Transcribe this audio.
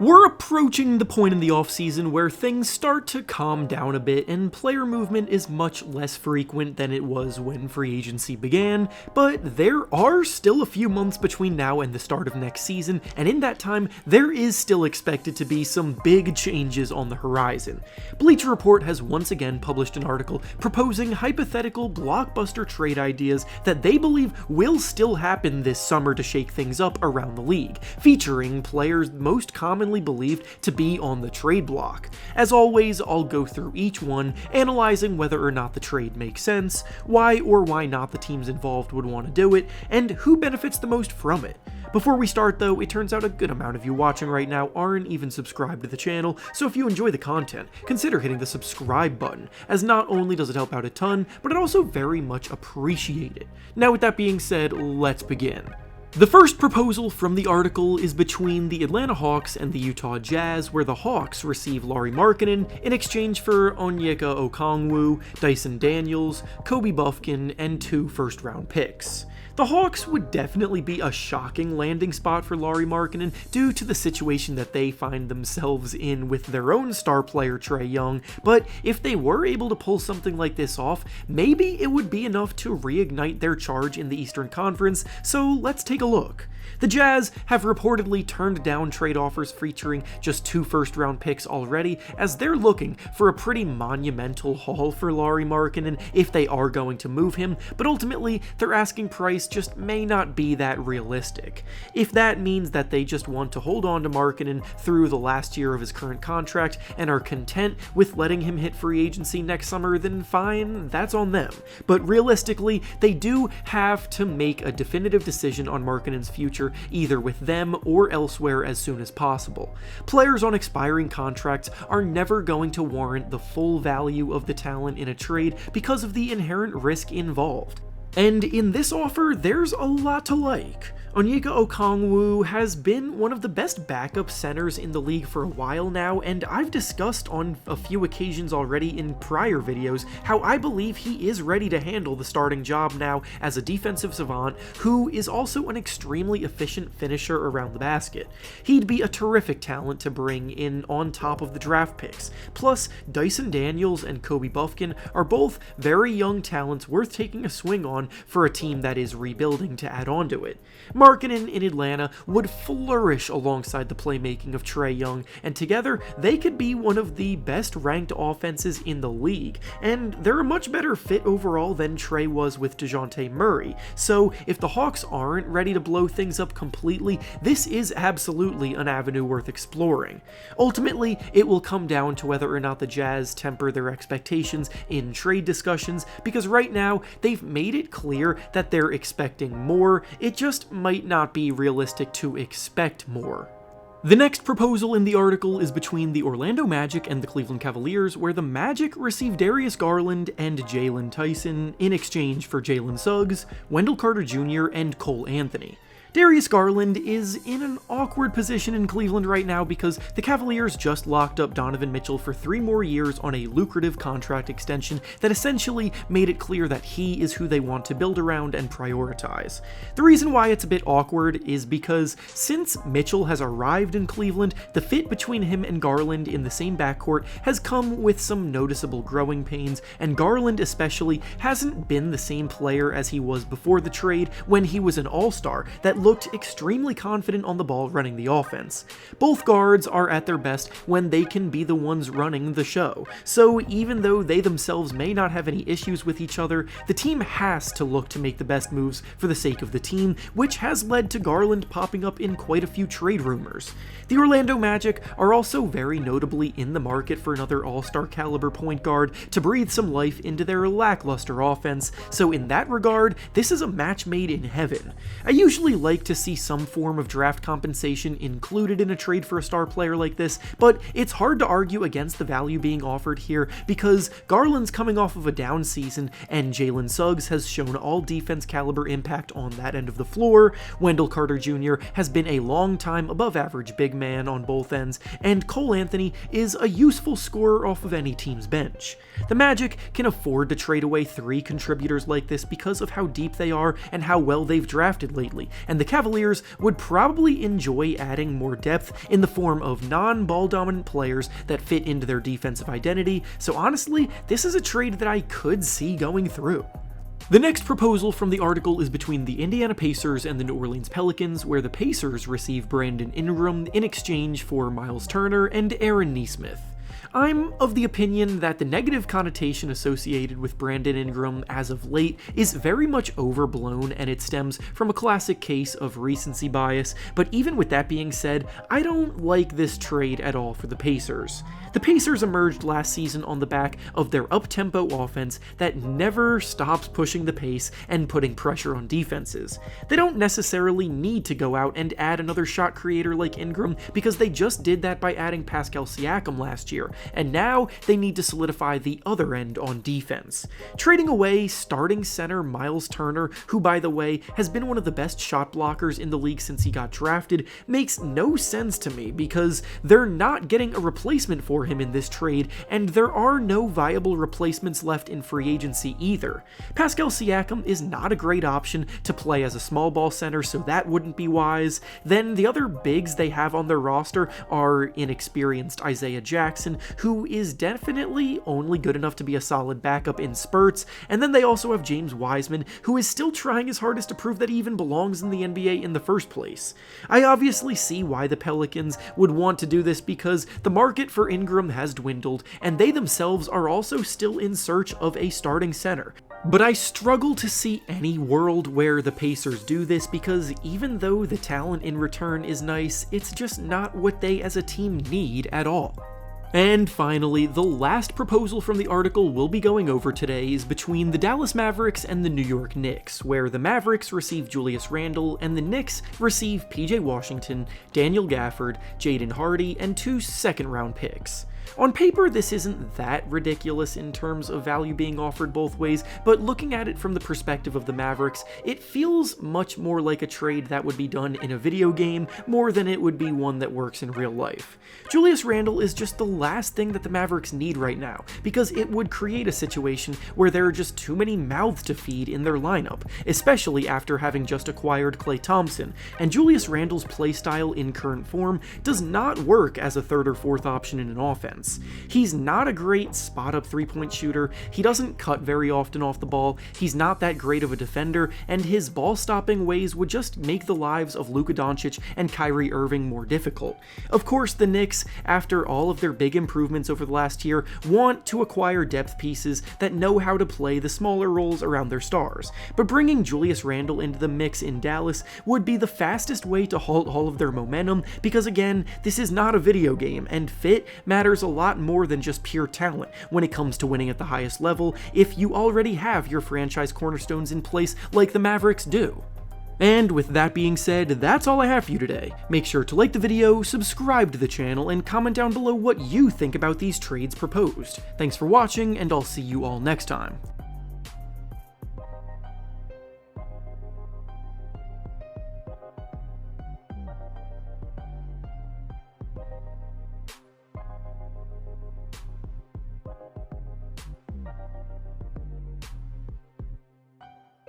We're approaching the point in the offseason where things start to calm down a bit and player movement is much less frequent than it was when free agency began, but there are still a few months between now and the start of next season, and in that time, there is still expected to be some big changes on the horizon. Bleacher Report has once again published an article proposing hypothetical blockbuster trade ideas that they believe will still happen this summer to shake things up around the league, featuring players most commonly believed to be on the trade block. As always, I'll go through each one, analyzing whether or not the trade makes sense, why or why not the teams involved would want to do it, and who benefits the most from it. Before we start though, it turns out a good amount of you watching right now aren't even subscribed to the channel, so if you enjoy the content, consider hitting the subscribe button, as not only does it help out a ton, but it also very much appreciate it. Now with that being said, let's begin. The first proposal from the article is between the Atlanta Hawks and the Utah Jazz, where the Hawks receive Lauri Markkanen in exchange for Onyeka Okongwu, Dyson Daniels, Kobe Buffkin, and 2 first-round picks. The Hawks would definitely be a shocking landing spot for Lauri Markkanen due to the situation that they find themselves in with their own star player Trae Young, but if they were able to pull something like this off, maybe it would be enough to reignite their charge in the Eastern Conference, so let's take a look. The Jazz have reportedly turned down trade offers featuring just 2 first-round picks already, as they're looking for a pretty monumental haul for Lauri Markkanen if they are going to move him, but ultimately their asking price just may not be that realistic. If that means that they just want to hold on to Markkanen through the last year of his current contract and are content with letting him hit free agency next summer, then fine, that's on them. But realistically, they do have to make a definitive decision on Markkanen's future, either with them or elsewhere as soon as possible. Players on expiring contracts are never going to warrant the full value of the talent in a trade because of the inherent risk involved. And in this offer, there's a lot to like. Onyeka Okongwu has been one of the best backup centers in the league for a while now, and I've discussed on a few occasions already in prior videos how I believe he is ready to handle the starting job now as a defensive savant who is also an extremely efficient finisher around the basket. He'd be a terrific talent to bring in on top of the draft picks. Plus, Dyson Daniels and Kobe Buffkin are both very young talents worth taking a swing on for a team that is rebuilding to add on to it. Markkanen in Atlanta would flourish alongside the playmaking of Trae Young, and together they could be one of the best ranked offenses in the league, and they're a much better fit overall than Trae was with DeJounte Murray, so if the Hawks aren't ready to blow things up completely, this is absolutely an avenue worth exploring. Ultimately, it will come down to whether or not the Jazz temper their expectations in trade discussions, because right now they've made it clear that they're expecting more, it just might not be realistic to expect more. The next proposal in the article is between the Orlando Magic and the Cleveland Cavaliers, where the Magic receive Darius Garland and Jalen Tyson in exchange for Jalen Suggs, Wendell Carter Jr., and Cole Anthony. Darius Garland is in an awkward position in Cleveland right now because the Cavaliers just locked up Donovan Mitchell for 3 more years on a lucrative contract extension that essentially made it clear that he is who they want to build around and prioritize. The reason why it's a bit awkward is because since Mitchell has arrived in Cleveland, the fit between him and Garland in the same backcourt has come with some noticeable growing pains, and Garland especially hasn't been the same player as he was before the trade when he was an all-star that looked extremely confident on the ball running the offense. Both guards are at their best when they can be the ones running the show, so even though they themselves may not have any issues with each other, the team has to look to make the best moves for the sake of the team, which has led to Garland popping up in quite a few trade rumors. The Orlando Magic are also very notably in the market for another all-star caliber point guard to breathe some life into their lackluster offense, so in that regard, this is a match made in heaven. I usually like to see some form of draft compensation included in a trade for a star player like this, but it's hard to argue against the value being offered here because Garland's coming off of a down season and Jalen Suggs has shown all defense caliber impact on that end of the floor, Wendell Carter Jr. has been a long time above average big man on both ends, and Cole Anthony is a useful scorer off of any team's bench. The Magic can afford to trade away 3 contributors like this because of how deep they are and how well they've drafted lately, and and the Cavaliers would probably enjoy adding more depth in the form of non-ball dominant players that fit into their defensive identity, so honestly, this is a trade that I could see going through. The next proposal from the article is between the Indiana Pacers and the New Orleans Pelicans, where the Pacers receive Brandon Ingram in exchange for Miles Turner and Aaron Nesmith. I'm of the opinion that the negative connotation associated with Brandon Ingram as of late is very much overblown, and it stems from a classic case of recency bias, but even with that being said, I don't like this trade at all for the Pacers. The Pacers emerged last season on the back of their up-tempo offense that never stops pushing the pace and putting pressure on defenses. They don't necessarily need to go out and add another shot creator like Ingram because they just did that by adding Pascal Siakam last year, and now they need to solidify the other end on defense. Trading away starting center Miles Turner, who by the way has been one of the best shot blockers in the league since he got drafted, makes no sense to me because they're not getting a replacement for him in this trade, and there are no viable replacements left in free agency either. Pascal Siakam is not a great option to play as a small ball center, so that wouldn't be wise. Then the other bigs they have on their roster are inexperienced Isaiah Jackson, who is definitely only good enough to be a solid backup in spurts, and then they also have James Wiseman, who is still trying his hardest to prove that he even belongs in the NBA in the first place. I obviously see why the Pelicans would want to do this because the market for Ingram has dwindled, and they themselves are also still in search of a starting center. But I struggle to see any world where the Pacers do this because even though the talent in return is nice, it's just not what they as a team need at all. And finally, the last proposal from the article we'll be going over today is between the Dallas Mavericks and the New York Knicks, where the Mavericks receive Julius Randle and the Knicks receive PJ Washington, Daniel Gafford, Jaden Hardy, and 2 second-round picks. On paper, this isn't that ridiculous in terms of value being offered both ways, but looking at it from the perspective of the Mavericks, it feels much more like a trade that would be done in a video game more than it would be one that works in real life. Julius Randle is just the last thing that the Mavericks need right now, because it would create a situation where there are just too many mouths to feed in their lineup, especially after having just acquired Klay Thompson, and Julius Randle's playstyle in current form does not work as a third or fourth option in an offense. He's not a great spot-up three-point shooter, he doesn't cut very often off the ball, he's not that great of a defender, and his ball-stopping ways would just make the lives of Luka Doncic and Kyrie Irving more difficult. Of course, the Knicks, after all of their big improvements over the last year, want to acquire depth pieces that know how to play the smaller roles around their stars, but bringing Julius Randle into the mix in Dallas would be the fastest way to halt all of their momentum because, again, this is not a video game, and fit matters a lot more than just pure talent when it comes to winning at the highest level if you already have your franchise cornerstones in place like the Mavericks do. And with that being said, that's all I have for you today. Make sure to like the video, subscribe to the channel, and comment down below what you think about these trades proposed. Thanks for watching, and I'll see you all next time.